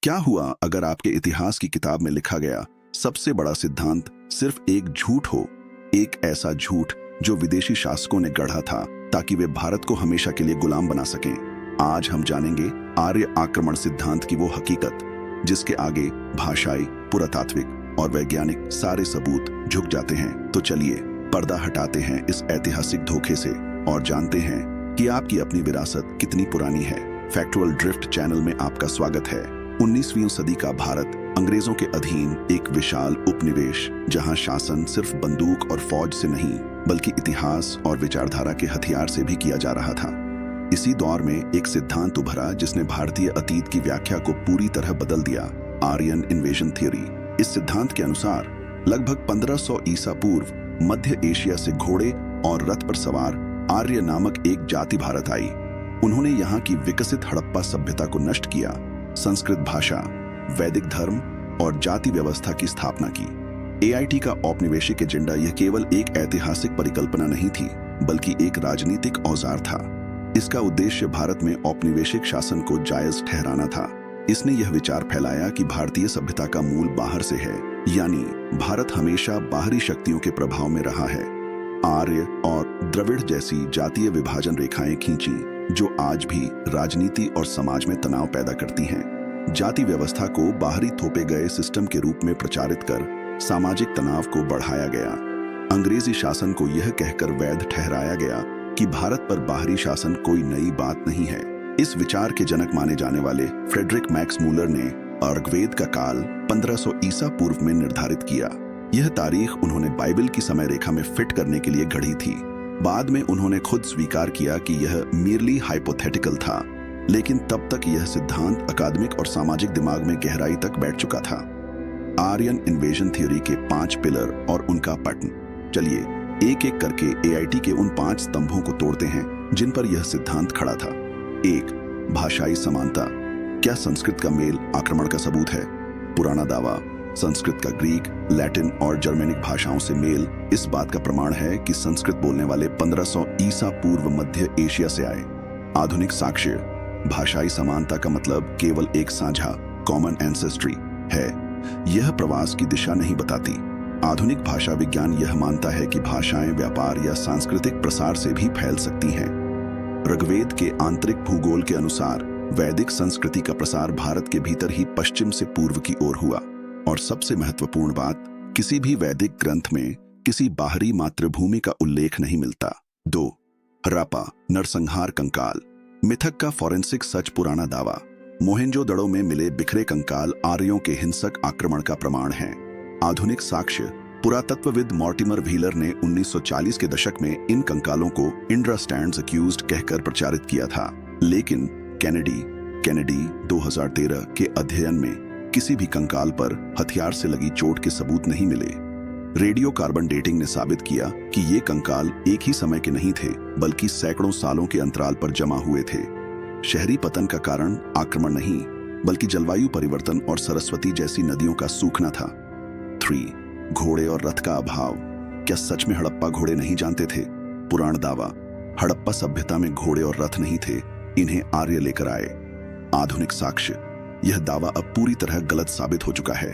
क्या हुआ अगर आपके इतिहास की किताब में लिखा गया सबसे बड़ा सिद्धांत सिर्फ एक झूठ हो, एक ऐसा झूठ जो विदेशी शासकों ने गढ़ा था ताकि वे भारत को हमेशा के लिए गुलाम बना सकें। आज हम जानेंगे आर्य आक्रमण सिद्धांत की वो हकीकत जिसके आगे भाषाई, पुरातात्विक और वैज्ञानिक सारे सबूत झुक जाते हैं। तो चलिए पर्दा हटाते हैं इस ऐतिहासिक धोखे से और जानते हैं कि आपकी अपनी विरासत कितनी पुरानी है। फैक्चुअल ड्रिफ्ट चैनल में आपका स्वागत है। 19वीं सदी का भारत अंग्रेजों के अधीन एक विशाल उपनिवेश, जहां शासन सिर्फ बंदूक और फौज से नहीं बल्कि इतिहास और विचारधारा के हथियार से भी किया जा रहा था। इसी दौर में एक सिद्धांत उभरा जिसने भारतीय अतीत की व्याख्या को पूरी तरह बदल दिया, आर्यन इन्वेजन थ्योरी। इस सिद्धांत के अनुसार लगभग 1500 ईसा पूर्व मध्य एशिया से घोड़े और रथ पर सवार आर्य नामक एक जाति भारत आई। उन्होंने यहाँ की विकसित हड़प्पा सभ्यता को नष्ट किया, संस्कृत भाषा, वैदिक धर्म और जाति व्यवस्था की स्थापना की। एआईटी का औपनिवेशिक एजेंडा यह केवल एक ऐतिहासिक परिकल्पना नहीं थी बल्कि एक राजनीतिक औजार था। इसका उद्देश्य भारत में औपनिवेशिक शासन को जायज ठहराना था। इसने यह विचार फैलाया कि भारतीय सभ्यता का मूल बाहर से है, यानी भारत हमेशा बाहरी शक्तियों के प्रभाव में रहा है। आर्य और द्रविड़ जैसी जातीय विभाजन रेखाएं खींची जो आज भी राजनीति और समाज में तनाव पैदा करती हैं। जाति व्यवस्था को बाहरी थोपे गए सिस्टम के रूप में प्रचारित कर सामाजिक तनाव को बढ़ाया गया। अंग्रेजी शासन को यह कहकर वैध ठहराया गया कि भारत पर बाहरी शासन कोई नई बात नहीं है। इस विचार के जनक माने जाने वाले फ्रेडरिक मैक्स मूलर ने ऋग्वेद का काल 1500 ईसा पूर्व में निर्धारित किया। यह तारीख उन्होंने बाइबल की समय रेखा में फिट करने के लिए गढ़ी थी। बाद में उन्होंने खुद स्वीकार किया कि यह मेरली हाइपोथेटिकल था, लेकिन तब तक यह सिद्धांत अकादमिक और सामाजिक दिमाग में गहराई तक बैठ चुका था। आर्यन इन्वेजन थ्योरी के 5 पिलर और उनका पतन। चलिए एक एक करके एआईटी के उन 5 स्तंभों को तोड़ते हैं जिन पर यह सिद्धांत खड़ा था। 1. भाषाई समानता। क्या संस्कृत का मेल आक्रमण का सबूत है? पुराना दावा, संस्कृत का ग्रीक, लैटिन और जर्मेनिक भाषाओं से मेल इस बात का प्रमाण है कि संस्कृत बोलने वाले 1500 ईसा पूर्व मध्य एशिया से आए। आधुनिक साक्ष्य। भाषाई समानता का मतलब केवल एक साझा कॉमन एंसेस्ट्री है। यह प्रवास की दिशा नहीं बताती। आधुनिक भाषा विज्ञान यह मानता है कि भाषाएं व्यापार या सांस्कृतिक प्रसार से भी फैल सकती हैं। ऋग्वेद के आंतरिक भूगोल के अनुसार वैदिक संस्कृति का प्रसार भारत के भीतर ही पश्चिम से पूर्व की ओर हुआ। और सबसे महत्वपूर्ण बात, किसी भी वैदिक ग्रंथ में किसी बाहरी मातृभूमि का उल्लेख नहीं मिलता। 2. हड़प्पा नरसंहार कंकाल। मिथक का फॉरेंसिक सच पुराना दावा। मोहेंजोदड़ो में मिले बिखरे कंकाल आर्यों के हिंसक आक्रमण का प्रमाण है। आधुनिक साक्ष्य। पुरातत्वविद मॉर्टिमर व्हीलर ने 1940 के दशक में इन कंकालों को इंड्रा स्टैंड्स अक्यूज्ड कहकर प्रचारित किया था, लेकिन कैनेडी 2013 के अध्ययन में किसी भी कंकाल पर हथियार से लगी चोट के सबूत नहीं मिले। रेडियो कार्बन डेटिंग ने साबित किया कि ये कंकाल एक ही समय के नहीं थे बल्कि सैकड़ों सालों के अंतराल पर जमा हुए थे। शहरी पतन का कारण आक्रमण नहीं बल्कि जलवायु परिवर्तन और सरस्वती जैसी नदियों का सूखना था। 3. घोड़े और रथ का अभाव। क्या सच में हड़प्पा घोड़े नहीं जानते थे? पुराण दावा, हड़प्पा सभ्यता में घोड़े और रथ नहीं थे, इन्हें आर्य लेकर आए। आधुनिक साक्ष्य। यह दावा अब पूरी तरह गलत साबित हो चुका है।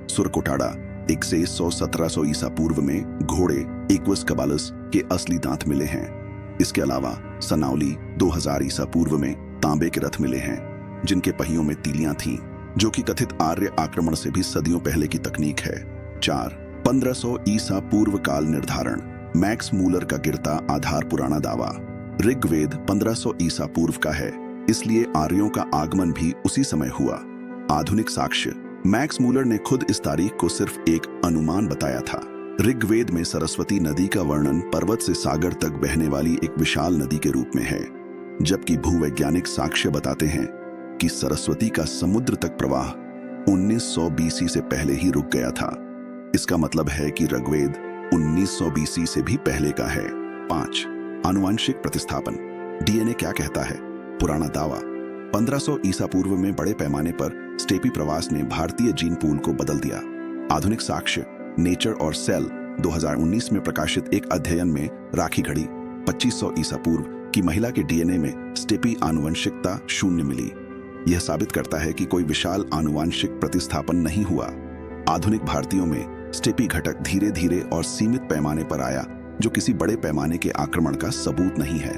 सुरकोटाडा 1700 ईसा पूर्व में घोड़े एक्वस कबालस के असली दांत मिले हैं। इसके अलावा सनाउली 2000 ईसा पूर्व में तांबे के रथ मिले हैं जिनके पहियों में तीलियां थीं, जो कि कथित आर्य आक्रमण से भी सदियों पहले की तकनीक है। 4. 1500 ईसा पूर्व काल निर्धारण। मैक्स मूलर का गिरता आधार पुराना दावा। ऋग्वेद 1500 ईसा पूर्व का है, इसलिए आर्यों का आगमन भी उसी समय हुआ। आधुनिक साक्ष्य। मैक्स मूलर ने खुद इस तारीख को सिर्फ एक अनुमान बताया था। ऋग्वेद में सरस्वती नदी का वर्णन पर्वत से सागर तक बहने वाली एक विशाल नदी के रूप में है, जबकि भूवैज्ञानिक साक्ष्य बताते हैं कि सरस्वती का समुद्र तक प्रवाह 1900 बीसी से पहले ही रुक गया था। इसका मतलब है कि ऋग्वेद 1900 बीसी से भी पहले का है। 5. आनुवंशिक प्रतिस्थापन। डीएनए क्या कहता है? पुराना दावा, 1500 ईसा पूर्व में बड़े पैमाने पर स्टेपी प्रवास ने भारतीय जीन पूल को बदल दिया। आधुनिक साक्ष्य। नेचर और सेल 2019 में प्रकाशित एक अध्ययन में राखी घड़ी 2500 ईसा पूर्व की महिला के डीएनए में स्टेपी आनुवंशिकता 0 मिली। यह साबित करता है कि कोई विशाल आनुवांशिक प्रतिस्थापन नहीं हुआ। आधुनिक भारतीयों में स्टेपी घटक धीरे धीरे और सीमित पैमाने पर आया, जो किसी बड़े पैमाने के आक्रमण का सबूत नहीं है।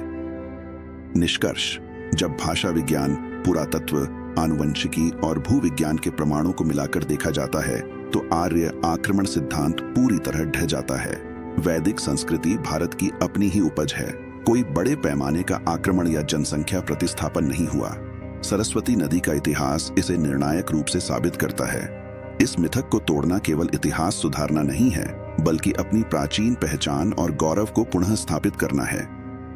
निष्कर्ष: जब भाषा विज्ञान, पुरातत्व, आनुवंशिकी और भूविज्ञान के प्रमाणों को मिलाकर देखा जाता है तो आर्य आक्रमण सिद्धांत पूरी तरह ढह जाता है। वैदिक संस्कृति भारत की अपनी ही उपज है। कोई बड़े पैमाने का आक्रमण या जनसंख्या प्रतिस्थापन नहीं हुआ। सरस्वती नदी का इतिहास इसे निर्णायक रूप से साबित करता है। इस मिथक को तोड़ना केवल इतिहास सुधारना नहीं है, बल्कि अपनी प्राचीन पहचान और गौरव को पुनः स्थापित करना है।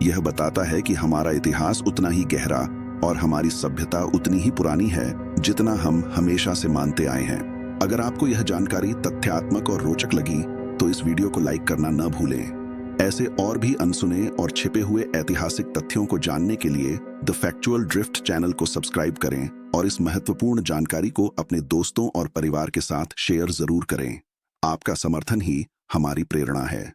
यह बताता है कि हमारा इतिहास उतना ही गहरा और हमारी सभ्यता उतनी ही पुरानी है जितना हम हमेशा से मानते आए हैं। अगर आपको यह जानकारी तथ्यात्मक और रोचक लगी तो इस वीडियो को लाइक करना न भूलें। ऐसे और भी अनसुने और छिपे हुए ऐतिहासिक तथ्यों को जानने के लिए द फैक्चुअल ड्रिफ्ट चैनल को सब्सक्राइब करें और इस महत्वपूर्ण जानकारी को अपने दोस्तों और परिवार के साथ शेयर जरूर करें। आपका समर्थन ही हमारी प्रेरणा है।